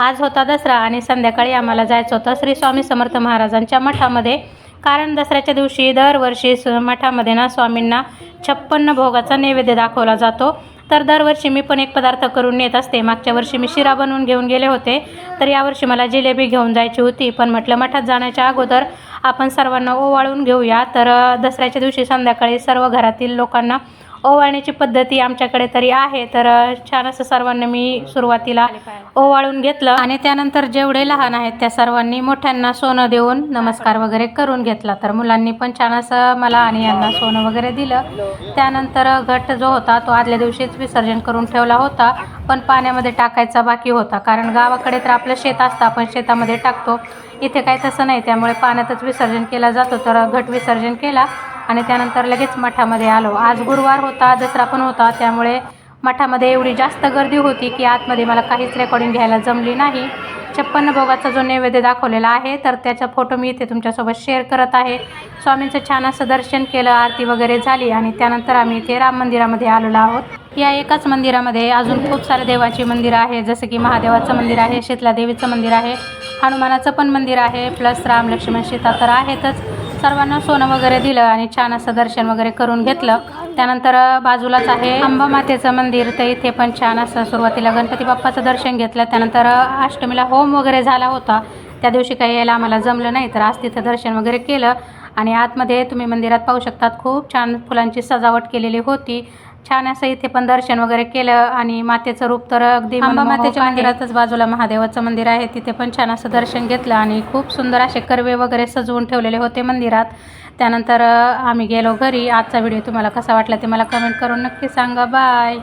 आज होता दसरा आणि संध्याकाळी आम्हाला जायचं होतं श्री स्वामी समर्थ महाराजांच्या मठामध्ये. कारण दसऱ्याच्या दिवशी दरवर्षी मठामध्ये ना स्वामींना 56 भोगाचा नैवेद्य दाखवला जातो. तर दरवर्षी मी पण एक पदार्थ करून नेत असते. मागच्या वर्षी मी शिरा बनवून घेऊन गेले होते, तर यावर्षी मला जिलेबी घेऊन जायची होती. पण म्हटलं मठात जाण्याच्या अगोदर आपण सर्वांना ओवाळून घेऊया. तर दसऱ्याच्या दिवशी संध्याकाळी सर्व घरातील लोकांना ओवाळण्याची पद्धती आमच्याकडे तरी आहे. तर छान असं सर्वांना मी सुरुवातीला ओवाळून घेतलं आणि त्यानंतर जेवढे लहान आहेत त्या सर्वांनी मोठ्यांना सोनं देऊन नमस्कार वगैरे करून घेतला. तर मुलांनी पण छान असं मला आणि यांना सोनं वगैरे दिलं. त्यानंतर घट जो होता तो आदल्या दिवशीच विसर्जन करून ठेवला होता, पण पाण्यामध्ये टाकायचा बाकी होता. कारण गावाकडे तर आपलं शेत असतं, आपण शेतामध्ये टाकतो. इथे काही तसं नाही, त्यामुळे पाण्यातच विसर्जन केला जातो. तर घट विसर्जन केला आणि त्यानंतर लगेच मठामध्ये आलो. आज गुरुवार होता, दसरा पण होता, त्यामुळे मठामध्ये एवढी जास्त गर्दी होती की आतमध्ये मला काहीच रेकॉर्डिंग घ्यायला जमली नाही. 56 भोगाचा जो नैवेद्य दाखवलेला आहे तर त्याचा फोटो मी इथे तुमच्यासोबत शेअर करत आहे. स्वामींचं छान असं दर्शन केलं, आरती वगैरे झाली आणि त्यानंतर आम्ही इथे राम मंदिरामध्ये आलेलो आहोत. या एकाच मंदिरामध्ये अजून खूप सारे देवाची मंदिरं आहे, जसं की महादेवाचं मंदिर आहे, शीतला देवीचं मंदिर आहे, हनुमानाचं पण मंदिर आहे, प्लस राम लक्ष्मण सीता तर आहेतच. सर्वांना सोनं वगैरे दिलं आणि छान असं दर्शन वगैरे करून घेतलं. त्यानंतर बाजूलाच आहे अंबा मातेचं मंदिर, तर इथे पण छान असं सुरुवातीला गणपती बाप्पाचं दर्शन घेतलं. त्यानंतर अष्टमीला होम वगैरे झाला होता, त्या दिवशी काही यायला आम्हाला जमलं नाही, तर आज तिथं दर्शन वगैरे केलं. आणि आतमध्ये तुम्ही मंदिरात पाहू शकतात खूप छान फुलांची सजावट केलेली होती. छान असं इथे पण दर्शन वगैरे केलं आणि मातेचं रूप तर अगदी अंबा मातेच्या मंदिरातच बाजूला महादेवाचं मंदिर आहे, तिथे पण छान असं दर्शन घेतलं आणि खूप सुंदर असे कर्वे वगैरे सजवून ठेवलेले होते मंदिरात. त्यानंतर आम्ही गेलो घरी. आजचा व्हिडिओ तुम्हाला कसा वाटला ते मला कमेंट करून नक्की सांगा. बाय.